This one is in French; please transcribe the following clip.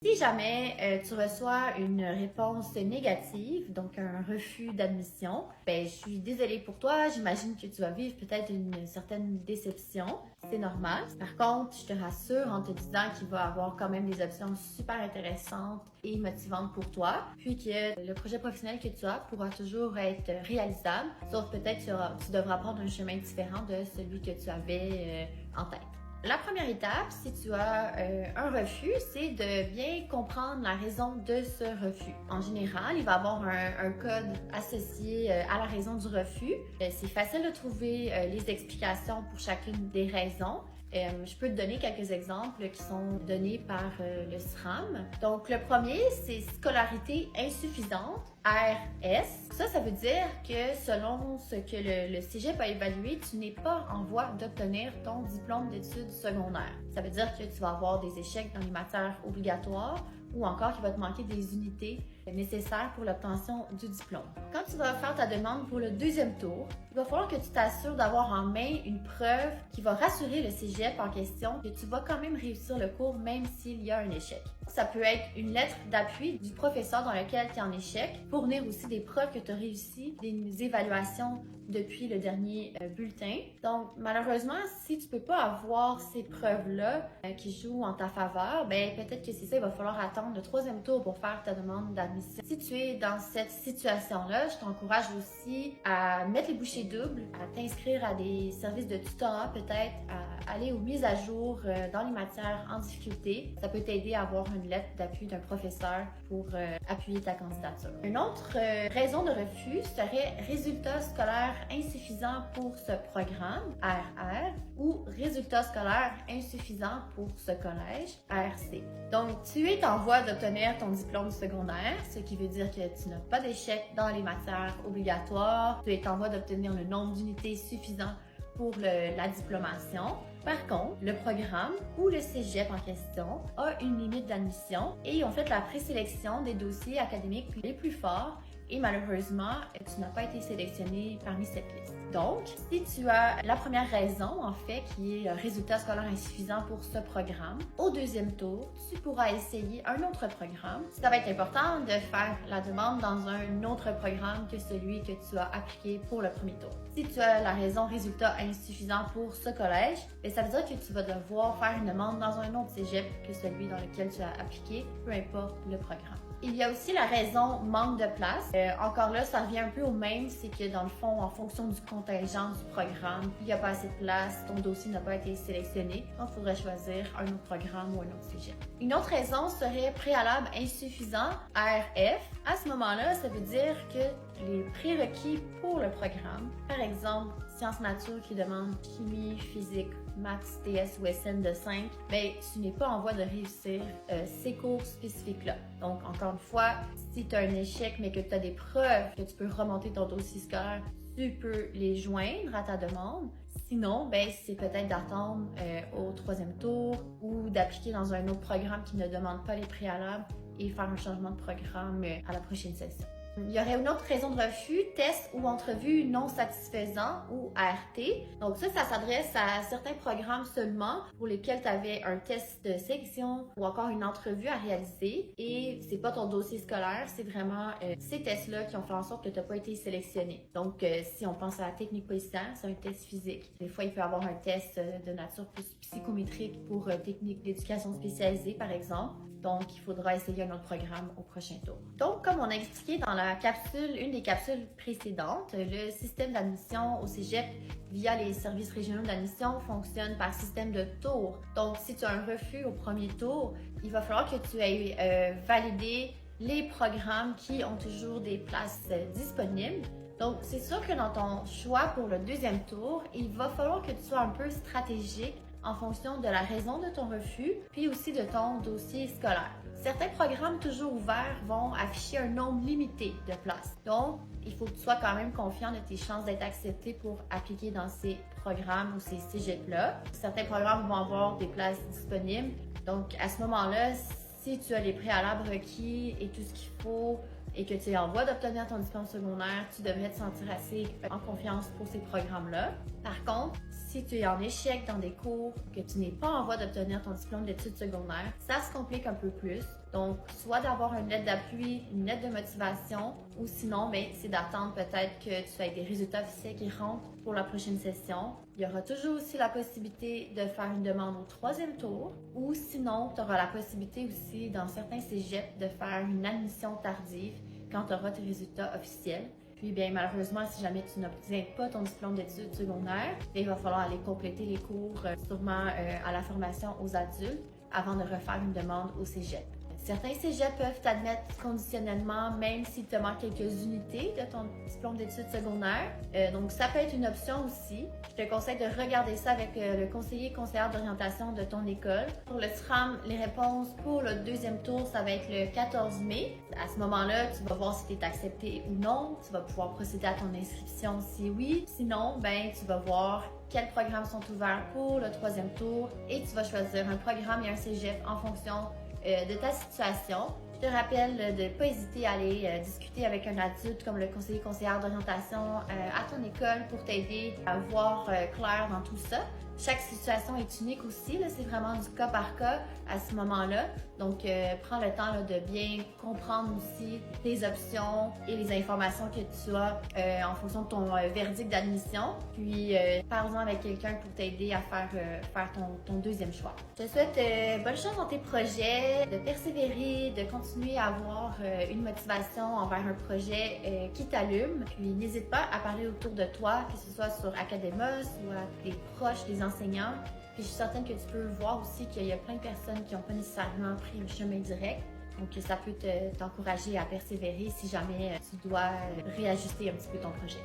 Si jamais tu reçois une réponse négative, donc un refus d'admission, je suis désolée pour toi, j'imagine que tu vas vivre peut-être une certaine déception, c'est normal. Par contre, je te rassure en te disant qu'il va y avoir quand même des options super intéressantes et motivantes pour toi, puis que le projet professionnel que tu as pourra toujours être réalisable, sauf peut-être que tu devras prendre un chemin différent de celui que tu avais en tête. La première étape, si tu as un refus, c'est de bien comprendre la raison de ce refus. En général, il va y avoir un code associé à la raison du refus. C'est facile de trouver les explications pour chacune des raisons. Je peux te donner quelques exemples qui sont donnés par le SRAM. Donc, le premier, c'est scolarité insuffisante, RS. Ça veut dire que selon ce que le Cégep a évalué, tu n'es pas en voie d'obtenir ton diplôme d'études secondaires. Ça veut dire que tu vas avoir des échecs dans les matières obligatoires ou encore qu'il va te manquer des unités nécessaires pour l'obtention du diplôme. Quand tu vas faire ta demande pour le deuxième tour, il va falloir que tu t'assures d'avoir en main une preuve qui va rassurer le cégep en question que tu vas quand même réussir le cours même s'il y a un échec. Ça peut être une lettre d'appui du professeur dans lequel tu es en échec, fournir aussi des preuves que tu as réussi, des évaluations depuis le dernier bulletin. Donc, malheureusement, si tu peux pas avoir ces preuves-là qui jouent en ta faveur, peut-être que c'est ça, il va falloir attendre le troisième tour pour faire ta demande d'admission. Si tu es dans cette situation-là, je t'encourage aussi à mettre les bouchées doubles, à t'inscrire à des services de tutorat, peut-être à aller aux mises à jour dans les matières en difficulté. Ça peut t'aider à avoir une lettre d'appui d'un professeur pour appuyer ta candidature. Une autre raison de refus serait résultats scolaires insuffisants pour ce programme, RR, ou résultats scolaires insuffisants pour ce collège, RC. Donc, tu es en voie d'obtenir ton diplôme secondaire, ce qui veut dire que tu n'as pas d'échec dans les matières obligatoires, tu es en voie d'obtenir le nombre d'unités suffisant pour la diplomation. Par contre, le programme ou le cégep en question a une limite d'admission et ils ont fait la présélection des dossiers académiques les plus forts et malheureusement, tu n'as pas été sélectionné parmi cette liste. Donc, si tu as la première raison, en fait, qui est résultat scolaire insuffisant pour ce programme, au deuxième tour, tu pourras essayer un autre programme. Ça va être important de faire la demande dans un autre programme que celui que tu as appliqué pour le premier tour. Si tu as la raison résultat insuffisant pour ce collège, ça veut dire que tu vas devoir faire une demande dans un autre cégep que celui dans lequel tu as appliqué, peu importe le programme. Il y a aussi la raison manque de place. Encore là, ça revient un peu au même, c'est que dans le fond, en fonction du contingent du programme, il n'y a pas assez de place, ton dossier n'a pas été sélectionné, donc il faudrait choisir un autre programme ou un autre sujet. Une autre raison serait préalable insuffisant, RF. À ce moment-là, ça veut dire que les prérequis pour le programme, par exemple, sciences nature qui demande chimie, physique, maths, TS ou SN de 5, tu n'es pas en voie de réussir ces cours spécifiques-là. Donc, encore une fois, si tu as un échec, mais que tu as des preuves que tu peux remonter ton dossier scolaire, tu peux les joindre à ta demande. Sinon, c'est peut-être d'attendre au troisième tour ou d'appliquer dans un autre programme qui ne demande pas les préalables et faire un changement de programme à la prochaine session. Il y aurait une autre raison de refus, test ou entrevue non satisfaisant ou ART. Donc ça s'adresse à certains programmes seulement pour lesquels tu avais un test de sélection ou encore une entrevue à réaliser et c'est pas ton dossier scolaire, c'est vraiment ces tests-là qui ont fait en sorte que tu n'as pas été sélectionné. Donc si on pense à la technique policière, c'est un test physique. Des fois, il peut y avoir un test de nature plus psychométrique pour technique d'éducation spécialisée, par exemple. Donc, il faudra essayer un autre programme au prochain tour. Donc, comme on a expliqué dans une des capsules précédentes, le système d'admission au cégep via les services régionaux d'admission fonctionne par système de tours. Donc, si tu as un refus au premier tour, il va falloir que tu aies validé les programmes qui ont toujours des places disponibles. Donc, c'est sûr que dans ton choix pour le deuxième tour, il va falloir que tu sois un peu stratégique en fonction de la raison de ton refus, puis aussi de ton dossier scolaire. Certains programmes toujours ouverts vont afficher un nombre limité de places. Donc, il faut que tu sois quand même confiant de tes chances d'être accepté pour appliquer dans ces programmes ou ces cégeps-là. Certains programmes vont avoir des places disponibles. Donc, à ce moment-là, si tu as les préalables requis et tout ce qu'il faut et que tu es en voie d'obtenir ton diplôme secondaire, tu devrais te sentir assez en confiance pour ces programmes-là. Par contre, si tu es en échec dans des cours, que tu n'es pas en voie d'obtenir ton diplôme d'études secondaires, ça se complique un peu plus. Donc, soit d'avoir une lettre d'appui, une lettre de motivation, ou sinon, c'est d'attendre peut-être que tu aies des résultats officiels qui rentrent pour la prochaine session. Il y aura toujours aussi la possibilité de faire une demande au 3e tour, ou sinon, tu auras la possibilité aussi, dans certains cégeps, de faire une admission tardive quand tu auras tes résultats officiels. Puis, malheureusement, si jamais tu n'obtiens pas ton diplôme d'études secondaires, il va falloir aller compléter les cours, sûrement à la formation aux adultes, avant de refaire une demande au cégep. Certains cégeps peuvent t'admettre conditionnellement, même s'il te manque quelques unités de ton diplôme d'études secondaires. Donc, ça peut être une option aussi. Je te conseille de regarder ça avec le conseillère d'orientation de ton école. Pour le SRAM, les réponses pour le 2e tour, ça va être le 14 mai. À ce moment-là, tu vas voir si tu es accepté ou non. Tu vas pouvoir procéder à ton inscription si oui. Sinon, tu vas voir quels programmes sont ouverts pour le 3e tour et tu vas choisir un programme et un cégep en fonction de ta situation. Je te rappelle de ne pas hésiter à aller discuter avec un adulte comme le conseillère d'orientation à ton école pour t'aider à voir clair dans tout ça. Chaque situation est unique aussi, c'est vraiment du cas par cas à ce moment-là. Donc, prends le temps de bien comprendre aussi tes options et les informations que tu as en fonction de ton verdict d'admission. Puis, parle-en avec quelqu'un pour t'aider à faire ton 2e choix. Je te souhaite bonne chance dans tes projets, de persévérer, de continuer à avoir une motivation envers un projet qui t'allume. Puis, n'hésite pas à parler autour de toi, que ce soit sur Academos ou à tes proches, des enseignants. Puis je suis certaine que tu peux voir aussi qu'il y a plein de personnes qui n'ont pas nécessairement pris le chemin direct. Donc ça peut t'encourager à persévérer si jamais tu dois réajuster un petit peu ton projet.